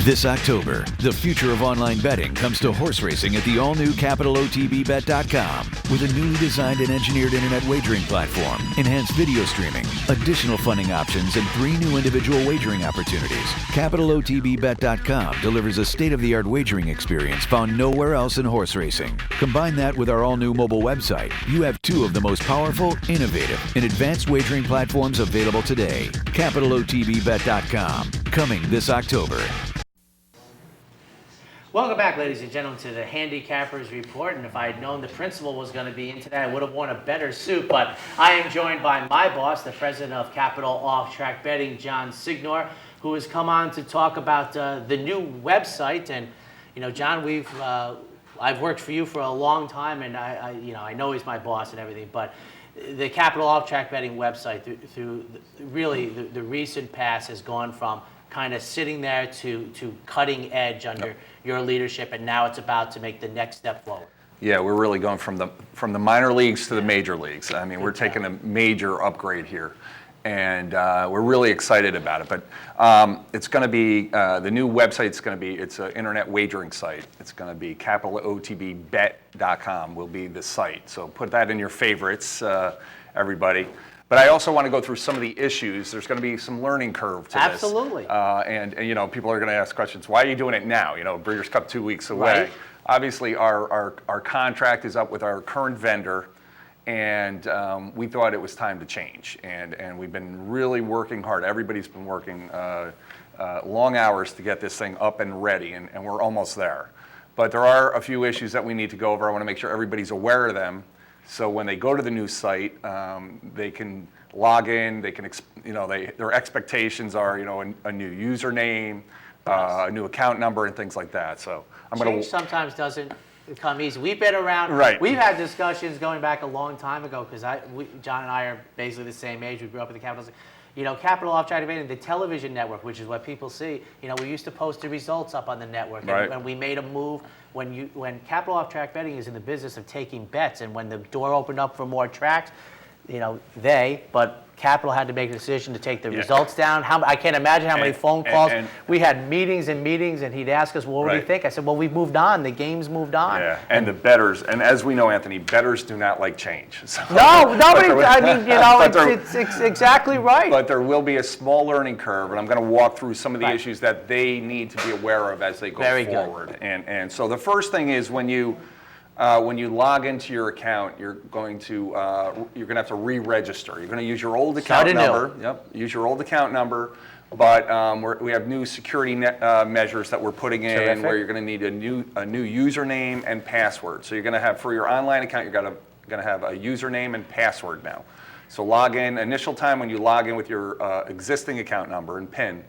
This October, the future of online betting comes to horse racing at the all-new CapitalOTBBet.com with a newly designed and engineered internet wagering platform, enhanced video streaming, additional funding options, and 3 new individual wagering opportunities. CapitalOTBBet.com delivers a state-of-the-art wagering experience found nowhere else in horse racing. Combine that with our all-new mobile website. You have 2 of the most powerful, innovative, and advanced wagering platforms available today. CapitalOTBBet.com, coming this October. Welcome back, ladies and gentlemen, to the Handicappers Report. And if I had known the principal was going to be in today, I would have worn a better suit. But I am joined by my boss, the president of Capital Off-Track Betting, John Signor, who has come on to talk about the new website. And, you know, John, I've worked for you for a long time, and I know he's my boss and everything. But the Capital Off-Track Betting website, through really the recent past, has gone from kind of sitting there to cutting edge under your leadership, and now it's about to make the next step forward. Yeah, we're really going from the minor leagues to the major leagues. I mean, we're taking a major upgrade here, and we're really excited about it. But it's going to be the new website's going to be, it's an internet wagering site. It's going to be CapitalOTBBet.com will be the site. So put that in your favorites, everybody. But I also want to go through some of the issues. There's going to be some learning curve to Absolutely. this. And you know, people are going to ask questions. Why are you doing it now? You know, Breeders' Cup 2 weeks away. Right. Obviously, our contract is up with our current vendor, and we thought it was time to change. And we've been really working hard. Everybody's been working long hours to get this thing up and ready, and we're almost there. But there are a few issues that we need to go over. I want to make sure everybody's aware of them. So when they go to the new site, they can log in. They can, their expectations are, a new username, a new account number, and things like that. So I'm going to. Change sometimes doesn't come easy. We've been around. Right. We've had discussions going back a long time ago because John and I are basically the same age. We grew up in the Capitals. You know, Capital Off-Track Betting, the television network, which is what people see. You know, we used to post the results up on the network, right. and we made a move when Capital Off-Track Betting is in the business of taking bets, and when the door opened up for more tracks, you know, but Capital had to make a decision to take the results down. I can't imagine how many phone calls. We had meetings and meetings, and he'd ask us, what do you think? I said, well, we've moved on. The game's moved on. Yeah, and the bettors, and as we know, Anthony, bettors do not like change. So, no, nobody, I mean, you know, it's exactly right. But there will be a small learning curve, and I'm going to walk through some of the issues that they need to be aware of as they go forward. And so the first thing is when you log into your account, you're going to have to re-register. You're going to use your old account number. Yep, use your old account number. But we have new security measures that we're putting in where you're going to need a new username and password. So you're going to have, for your online account, you're going to have a username and password now. So log in. Initial time when you log in with your existing account number and PIN,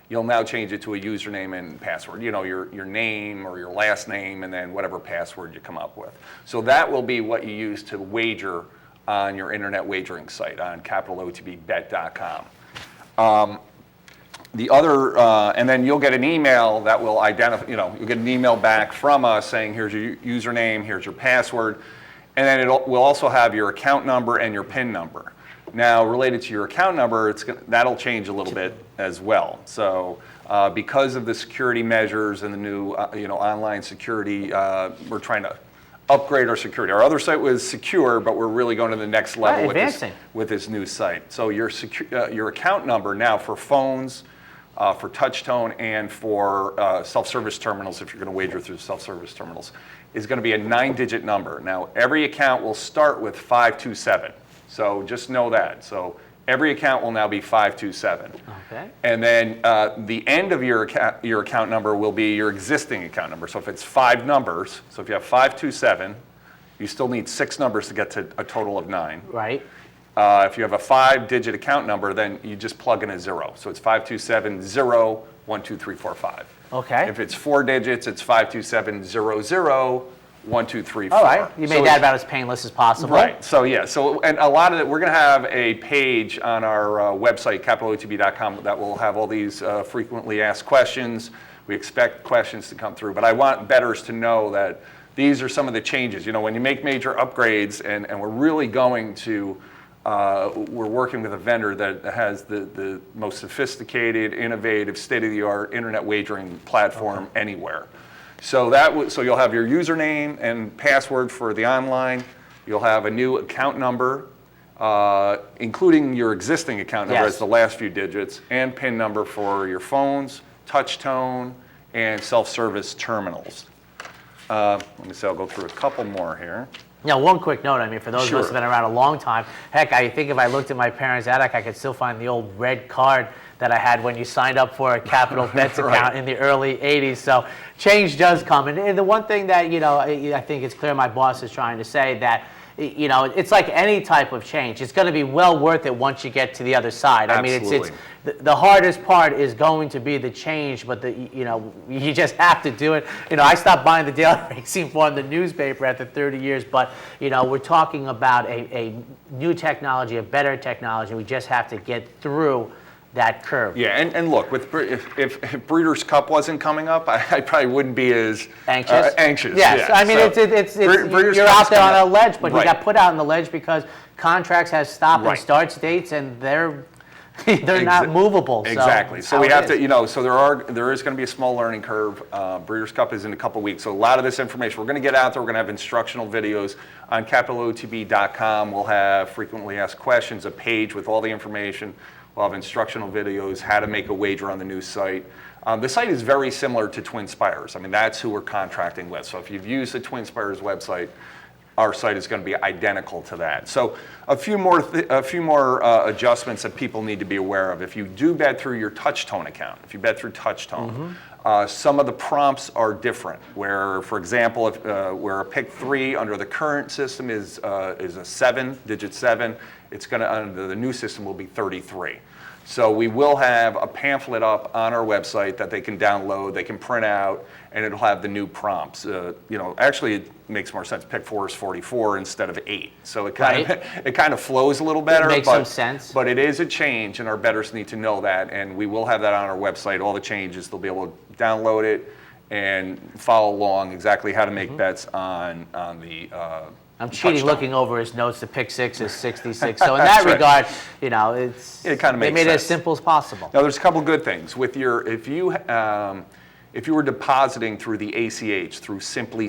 you'll now change it to a username and password. You know, your name or your last name, and then whatever password you come up with. So that will be what you use to wager on your internet wagering site on CapitalOTBBet.com. The other, and then you'll get an email that will identify. You know, you'll get an email back from us saying, here's your username, here's your password, and then we'll also have your account number and your PIN number. Now, related to your account number, that'll change a little bit as well. So, because of the security measures and the new, online security, we're trying to upgrade our security. Our other site was secure, but we're really going to the next level with this new site. So, your account number now for phones, for touch tone, and for self-service terminals, if you're going to wager through self-service terminals, is going to be a 9-digit number. Now, every account will start with 527. So just know that. So every account will now be 527. Okay. And then the end of your account number will be your existing account number. So if it's 5 numbers, so if you have 527, you still need 6 numbers to get to a total of 9. Right. If you have a 5-digit account number, then you just plug in a 0. So it's 527 0 1 2 3 4 5. Okay. If it's 4 digits, it's 527 0 0 1 2 3 4. All right. You made that about as painless as possible. Right. So yeah. So and a lot of it, we're going to have a page on our website, CapitalOTB.com, that will have all these frequently asked questions. We expect questions to come through, but I want bettors to know that these are some of the changes. You know, when you make major upgrades, and we're really going to we're working with a vendor that has the most sophisticated, innovative, state-of-the-art internet wagering platform anywhere. So so you'll have your username and password for the online. You'll have a new account number, including your existing account number as the last few digits, and PIN number for your phones, touch tone, and self-service terminals. Let me see, I'll go through a couple more here. Now, one quick note, I mean, for those of us who've been around a long time, heck, I think if I looked at my parents' attic, I could still find the old red card that I had when you signed up for a Capital Bets account in the early 80s. So change does come. And the one thing that, I think it's clear my boss is trying to say that, it's like any type of change. It's going to be well worth it once you get to the other side. Absolutely. I mean, it's the hardest part is going to be the change, but you just have to do it. I stopped buying the daily racing form, the newspaper, after 30 years, but we're talking about a new technology, a better technology. We just have to get through that curve. Yeah, and look, if Breeders' Cup wasn't coming up, I probably wouldn't be as anxious. Yes, yeah. I mean, Breeders' you're Cup's out there on coming a ledge, but you Right. got put out on the ledge because contracts have stop Right. and start dates, and they're not movable. Exactly. So we have to, so there is going to be a small learning curve. Breeders' Cup is in a couple weeks, so a lot of this information we're going to get out there. We're going to have instructional videos on capitalotb.com. We'll have frequently asked questions, a page with all the information. We'll have instructional videos, how to make a wager on the new site. The site is very similar to Twin Spires. I mean, that's who we're contracting with. So if you've used the Twin Spires website, our site is going to be identical to that. So a few more adjustments that people need to be aware of. If you do bet through your TouchTone account, if you bet through TouchTone, some of the prompts are different. Where, for example, where a pick 3 under the current system is a 7, digit 7, it's going to, under the new system, will be 33. So we will have a pamphlet up on our website that they can download, they can print out, and it'll have the new prompts. Actually, it makes more sense. Pick 4 is 44 instead of 8. So it kind of flows a little better. It makes some sense. But it is a change, and our bettors need to know that. And we will have that on our website. All the changes, they'll be able to download it and follow along exactly how to make bets on the. I'm cheating, looking over his notes. The pick 6 is 66. So in that regard, it kind of makes they made it as simple as possible. Now, there's a couple good things with your if you were depositing through the ACH through Simply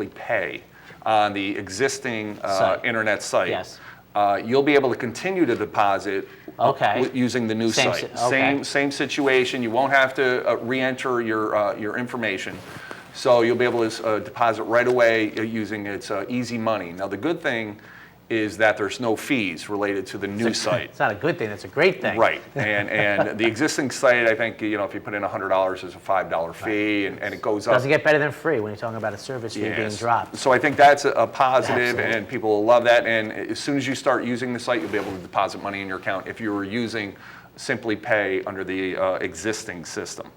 Pay on the existing internet site. Yes. You'll be able to continue to deposit using the new site. Same situation. You won't have to re-enter your information. So you'll be able to deposit right away using its easy money. Now, the good thing is that there's no fees related to the new site. It's not a good thing, that's a great thing. Right, and the existing site, I think, if you put in $100, there's a $5 fee, and it goes up. Doesn't get better than free when you're talking about a service fee being dropped. So I think that's a positive, and people will love that. And as soon as you start using the site, you'll be able to deposit money in your account if you were using Simply Pay under the existing system.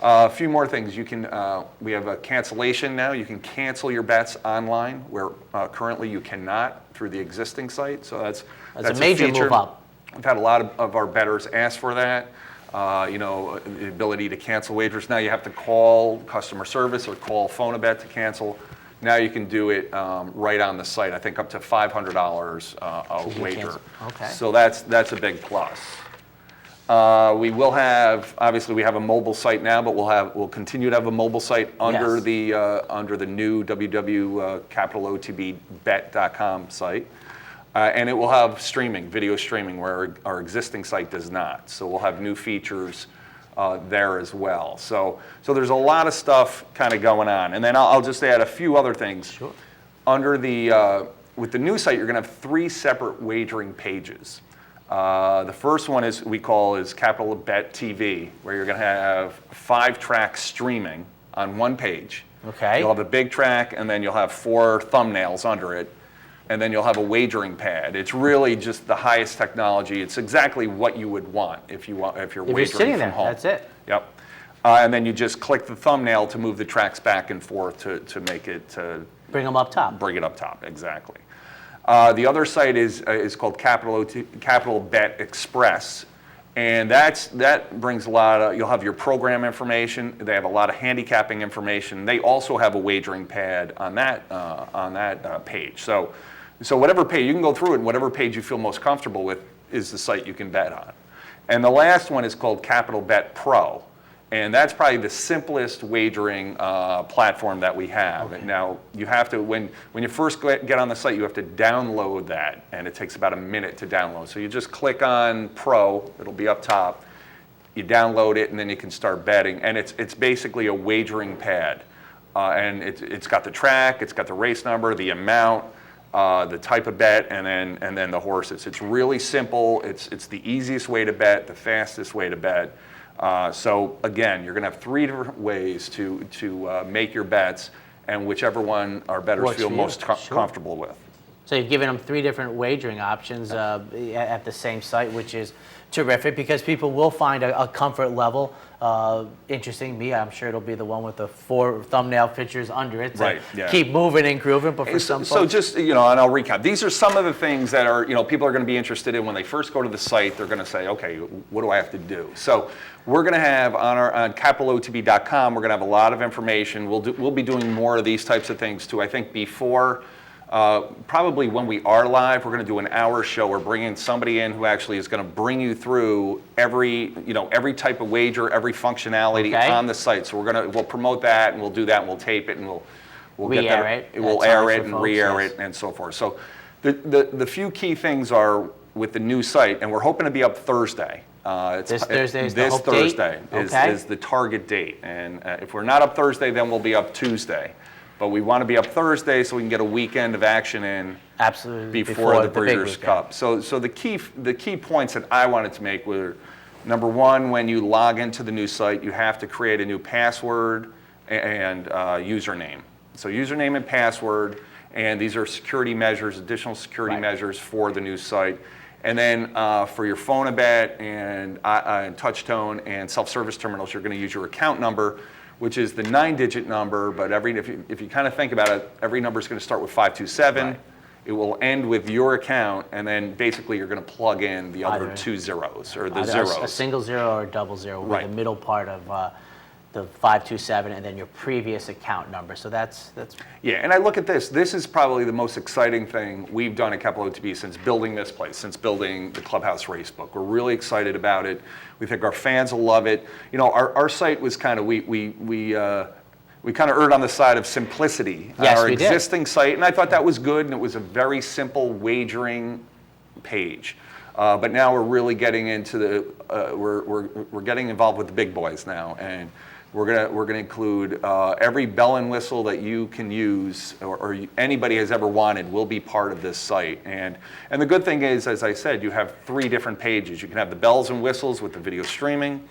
A few more things. We have a cancellation now. You can cancel your bets online, where currently you cannot through the existing site. So that's a major move up. We've had a lot of our bettors ask for that. The ability to cancel wagers. Now you have to call customer service or call Phonabet to cancel. Now you can do it right on the site. I think up to $500 a wager. Okay. So that's a big plus. We will have, obviously we have a mobile site now, but we'll continue to have a mobile site under the new www.capitalotbbet.com site. And it will have video streaming, where our existing site does not. So we'll have new features there as well. So there's a lot of stuff kind of going on. And then I'll just add a few other things. Sure. Under with the new site, you're going to have 3 separate wagering pages. The first one is Capital Bet TV, where you're going to have 5 tracks streaming on one page. Okay. You'll have a big track, and then you'll have 4 thumbnails under it, and then you'll have a wagering pad. It's really just the highest technology. It's exactly what you would want if you're wagering sitting from there, home. that's it. Yep. And then you just click the thumbnail to move the tracks back and forth to make it bring them up top. Bring it up top, exactly. The other site is called Capital Bet Express, and that brings a lot of. You'll have your program information. They have a lot of handicapping information. They also have a wagering pad on that page. So So whatever page, you can go through it, and whatever page you feel most comfortable with is the site you can bet on. And the last one is called Capital Bet Pro. And that's probably the simplest wagering platform that we have. Okay. Now, you have to, when you first get on the site, you have to download that, and it takes about a minute to download. So you just click on Pro, it'll be up top, you download it, and then you can start betting. And it's basically a wagering pad. And it's got the track, it's got the race number, the amount, the type of bet, and then the horses. It's really simple. It's the easiest way to bet, the fastest way to bet. So again, you're going to have 3 different ways to make your bets, and whichever one our bettors feel most comfortable with. So you've given them 3 different wagering options at the same site, which is terrific because people will find a comfort level interesting. Me, I'm sure it'll be the one with the 4 thumbnail pictures under it. Right. Yeah. Keep moving and grooving, but for some folks. So just, and I'll recap. These are some of the things that are, people are going to be interested in when they first go to the site. They're going to say, okay, what do I have to do? So we're going to have on capitalotb.com, we're going to have a lot of information. We'll be doing more of these types of things too. I think before, probably when we are live, we're going to do an hour show. We're bringing somebody in who actually is going to bring you through every type of wager, every functionality on the site. So we'll promote that, and we'll do that, and we'll tape it, and we'll get that. We'll air it and re-air it and so forth. So the few key things are with the new site, and we're hoping to be up Thursday. This Thursday is this the hope Thursday date? is the target date, and if we're not up Thursday, then we'll be up Tuesday. But we want to be up Thursday so we can get a weekend of action in before the Breeders' Cup. So the key points that I wanted to make were, number one, when you log into the new site, you have to create a new password and username. So username and password, and these are security measures, additional security measures for the new site. And then for your Phone-A-Bet and touch-tone and self-service terminals, you're going to use your account number, which is the 9-digit number, but if you kind of think about it, every number is going to start with 527. Right. It will end with your account, and then basically you're going to plug in the other 2 zeros, or the zeros. A single 0 or a double 0 with the middle part of the 527, and then your previous account number. So that's. Yeah, and I look at this. This is probably the most exciting thing we've done at Capital OTB since building this place, since building the Clubhouse Racebook. We're really excited about it. We think our fans will love it. Our site was kind of we kind of erred on the side of simplicity on our existing site, and I thought that was good. And it was a very simple wagering page. But now we're really getting into we're getting involved with the big boys now, and we're gonna include every bell and whistle that you can use or anybody has ever wanted will be part of this site. And the good thing is, as I said, you have 3 different pages. You can have the bells and whistles with the video streaming.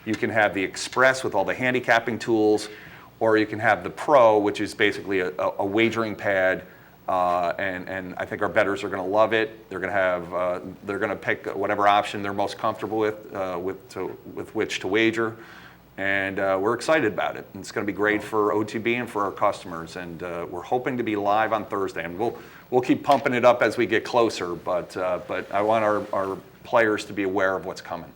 You can have the Express with all the handicapping tools, or you can have the Pro, which is basically a wagering pad. And I think our bettors are going to love it. They're going to pick whatever option they're most comfortable with which to wager. And we're excited about it. And it's going to be great for OTB and for our customers. And we're hoping to be live on Thursday. And we'll keep pumping it up as we get closer. But I want our players to be aware of what's coming.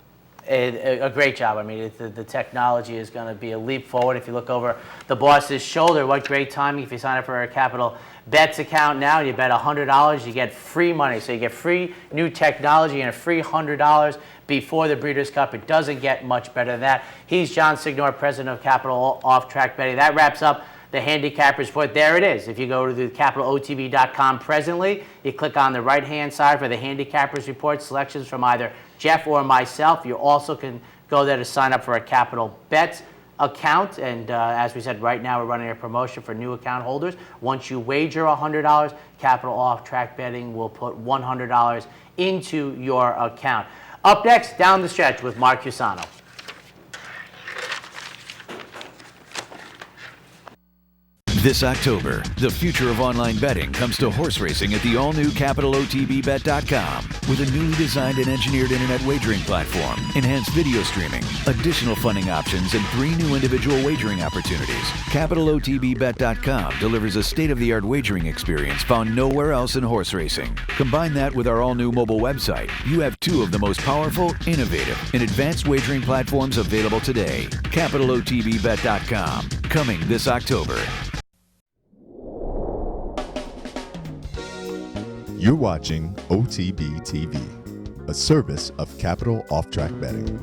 A great job. I mean, the technology is going to be a leap forward. If you look over the boss's shoulder, what great timing. If you sign up for a Capital Bets account now, you bet $100, you get free money. So you get free new technology and a free $100 before the Breeders' Cup. It doesn't get much better than that. He's John Signor, president of Capital Off-Track Betting. That wraps up the Handicappers Report. There it is. If you go to the capitalotb.com presently, you click on the right-hand side for the Handicappers Report, selections from either Jeff or myself. You also can go there to sign up for a Capital Bets account. And as we said, right now we're running a promotion for new account holders. Once you wager $100, Capital Off-Track Betting will put $100 into your account. Up next, Down the Stretch with Mark Cusano. This October, the future of online betting comes to horse racing at the all-new capitalotbbet.com with a newly designed and engineered internet wagering platform, enhanced video streaming, additional funding options, and 3 new individual wagering opportunities. Capitalotbbet.com delivers a state-of-the-art wagering experience found nowhere else in horse racing. Combine that with our all-new mobile website. You have 2 of the most powerful, innovative, and advanced wagering platforms available today. Capitalotbbet.com, coming this October. You're watching OTB TV, a service of Capital Off-Track Betting.